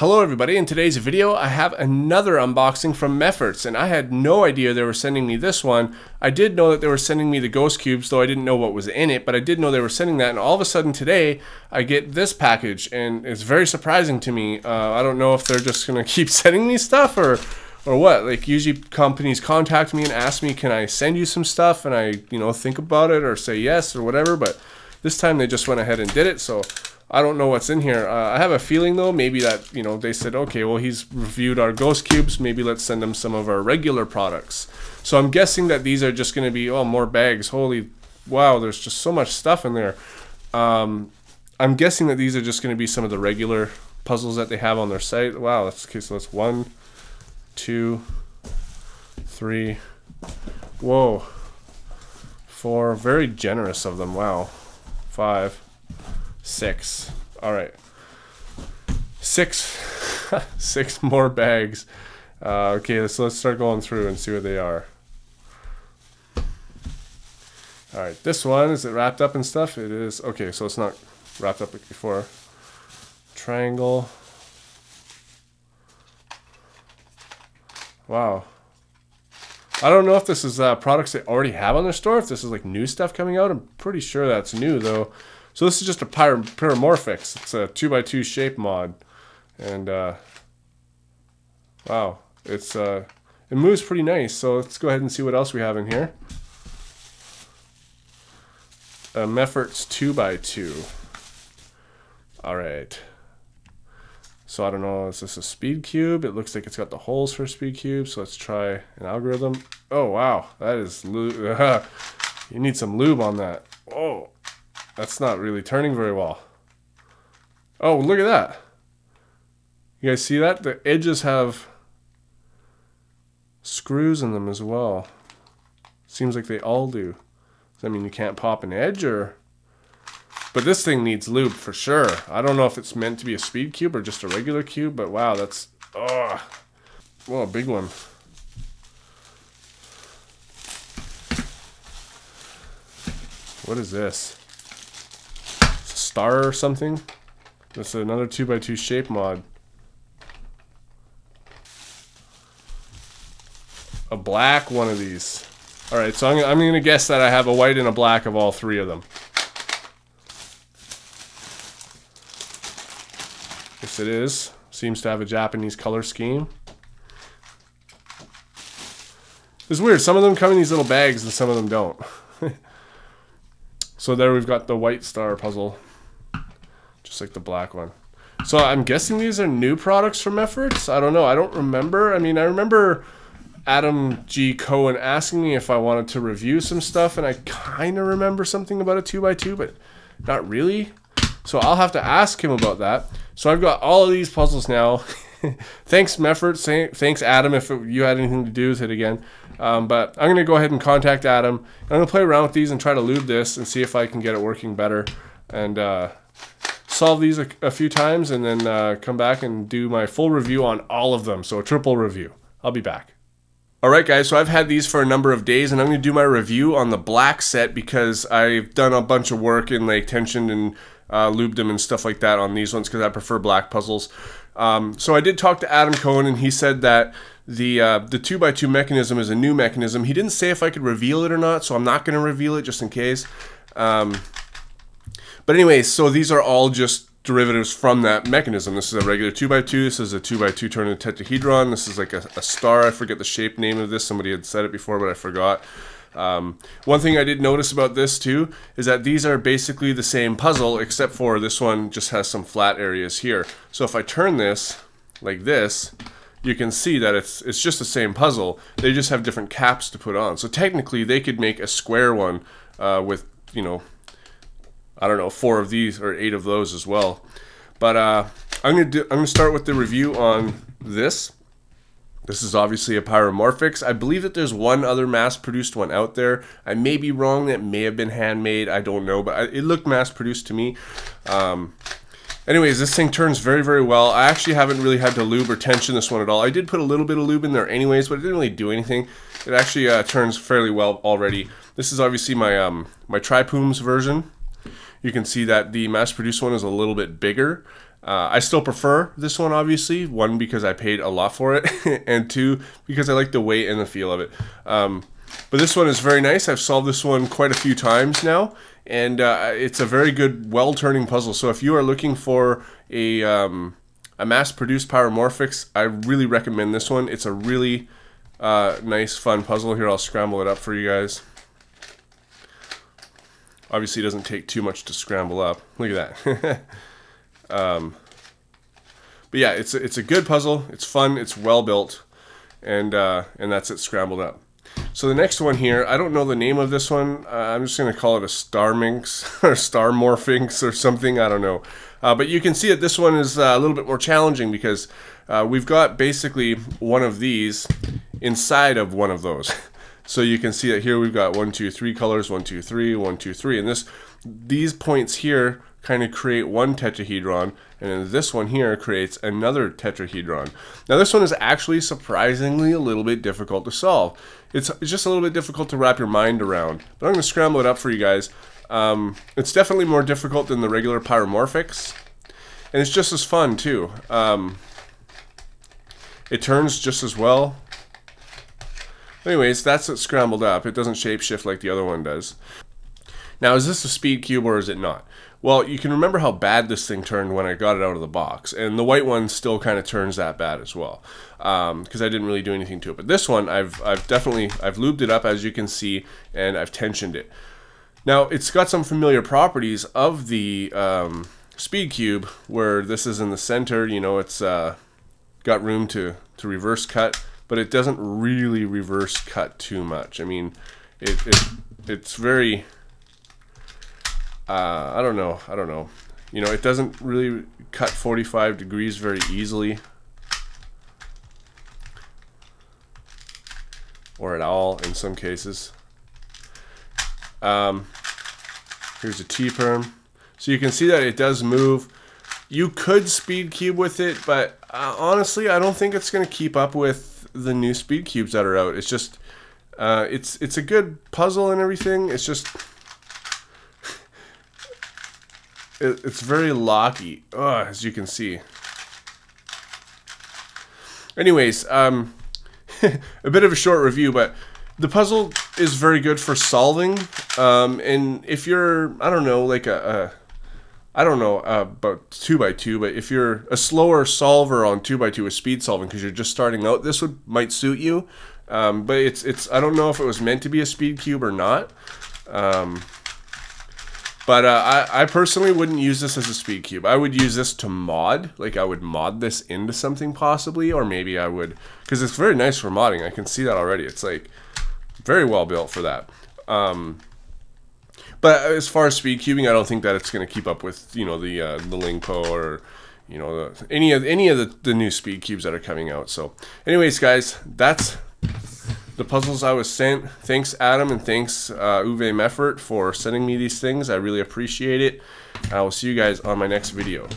Hello everybody, in today's video I have another unboxing from Mefferts, and I had no idea they were sending me this one. I did know that they were sending me the ghost cubes, though I didn't know what was in it, but I did know they were sending that, and all of a sudden today I get this package, and it's very surprising to me. I don't know if they're just gonna keep sending me stuff or what. Like, usually companies contact me and ask me, can I send you some stuff, and I think about it or say yes or whatever, but this time they just went ahead and did it, so I don't know what's in here. I have a feeling though, maybe that, they said, okay, well, he's reviewed our ghost cubes, maybe let's send him some of our regular products. So I'm guessing that these are just going to be, oh, more bags. Holy, wow, there's just so much stuff in there. I'm guessing that these are just going to be some of the regular puzzles that they have on their site. Wow, that's okay, so that's 1, 2, 3, whoa, 4, very generous of them, wow, 5, 6. All right, 6 more bags. Okay, so let's start going through and see what they are. All right, this one, is it wrapped up and stuff? It is. Okay, so it's not wrapped up like before. Triangle. Wow. I don't know if this is products they already have on their store, if this is like new stuff coming out. I'm pretty sure that's new though. So this is just a Pyromorphics. It's a 2x2 shape mod, and wow, it moves pretty nice. So let's go ahead and see what else we have in here. A Mefferts 2x2. All right. So I don't know, is this a speed cube? It looks like it's got the holes for a speed cube. So let's try an algorithm. Oh wow, that is lube. You need some lube on that. Oh. That's not really turning very well. Oh, look at that. You guys see that? The edges have screws in them as well. Seems like they all do. Does that mean you can't pop an edge or? But this thing needs lube for sure. I don't know if it's meant to be a speed cube or just a regular cube, but wow, that's, oh, well, a big one. What is this? Star or something? This is another 2x2 shape mod. A black one of these. Alright, so I'm going to guess that I have a white and a black of all 3 of them. Yes, it is. Seems to have a Japanese color scheme. It's weird. Some of them come in these little bags and some of them don't. So there we've got the white star puzzle. Just like the black one. So I'm guessing these are new products from Mefferts. I don't know. I don't remember. I mean, I remember Adam G. Cohen asking me if I wanted to review some stuff, and I kind of remember something about a 2x2, but not really. So I'll have to ask him about that. So I've got all of these puzzles now. Thanks, Mefferts. Thanks, Adam, if you had anything to do with it again. But I'm going to go ahead and contact Adam. I'm going to play around with these and try to lube this and see if I can get it working better. And solve these a few times, and then come back and do my full review on all of them. So a triple review. I'll be back. Alright guys, so I've had these for a number of days, and I'm going to do my review on the black set because I've done a bunch of work and like tensioned and lubed them and stuff like that on these ones because I prefer black puzzles. So I did talk to Adam Cohen, and he said that the 2x2 mechanism is a new mechanism. He didn't say if I could reveal it or not, so I'm not going to reveal it just in case. But anyways, so these are all just derivatives from that mechanism. This is a regular 2x2. This is a 2x2 turning tetrahedron. This is like a star. I forget the shape name of this. Somebody had said it before, but I forgot. One thing I did notice about this too is that these are basically the same puzzle, except for this one just has some flat areas here. So if I turn this like this, you can see that it's just the same puzzle. They just have different caps to put on. So technically they could make a square one with, I don't know, 4 of these or 8 of those as well. But I'm gonna start with the review on this. This is obviously a Pyromorphics. I believe that there's one other mass-produced one out there. I may be wrong. That may have been handmade. I don't know, but it looked mass-produced to me. Anyways, this thing turns very, very well. I actually haven't really had to lube or tension this one at all. I did put a little bit of lube in there anyways, but it didn't really do anything. It actually turns fairly well already. This is obviously my my Tripooms version. You can see that the mass-produced one is a little bit bigger. I still prefer this one, obviously. One, because I paid a lot for it, and two, because I like the weight and the feel of it. But this one is very nice. I've solved this one quite a few times now, and it's a very good, well-turning puzzle. So if you are looking for a mass-produced Pyromorphics, I really recommend this one. It's a really nice, fun puzzle. Here, I'll scramble it up for you guys. Obviously, it doesn't take too much to scramble up. Look at that. But yeah, it's a good puzzle. It's fun. It's well built, and that's it scrambled up. So the next one here, I don't know the name of this one. I'm just gonna call it a Star Minx or Star Morphinx or something. I don't know. But you can see that this one is a little bit more challenging because we've got basically one of these inside of one of those. So you can see that here we've got 1, 2, 3 colors, 1, 2, 3, 1, 2, 3, and these points here kind of create one tetrahedron, and then this one here creates another tetrahedron. Now this one is actually surprisingly a little bit difficult to solve. It's just a little bit difficult to wrap your mind around, but I'm going to scramble it up for you guys. It's definitely more difficult than the regular Pyromorphics, and it's just as fun too. It turns just as well. Anyways, that's it scrambled up. It doesn't shapeshift like the other one does. Now, is this a speed cube or is it not? Well, you can remember how bad this thing turned when I got it out of the box, and the white one still kind of turns that bad as well, because I didn't really do anything to it. But this one, I've lubed it up, as you can see, and I've tensioned it. Now, it's got some familiar properties of the speed cube, where this is in the center. You know, it's got room to reverse cut, but it doesn't really reverse cut too much. I mean, it's very I don't know. You know, it doesn't really cut 45 degrees very easily, or at all in some cases. Here's a T-perm. So you can see that it does move. You could speed cube with it, but honestly, I don't think it's going to keep up with the new speed cubes that are out. It's just, it's a good puzzle and everything. It's just, it's very locky, as you can see. Anyways, a bit of a short review, but the puzzle is very good for solving. And if you're, I don't know, like I don't know about 2x2, but if you're a slower solver on 2x2 with speed solving because you're just starting out, this might suit you. But it's I don't know if it was meant to be a speed cube or not. But I personally wouldn't use this as a speed cube. I would use this to mod. Like, I would mod this into something possibly, or maybe I would, because it's very nice for modding. I can see that already. It's like very well built for that. But as far as speed cubing, I don't think that it's going to keep up with, you know, the Lingpo or, you know, any of the new speed cubes that are coming out. So, anyways, guys, that's the puzzles I was sent. Thanks, Adam, and thanks, Uwe Meffert, for sending me these things. I really appreciate it. I will see you guys on my next video.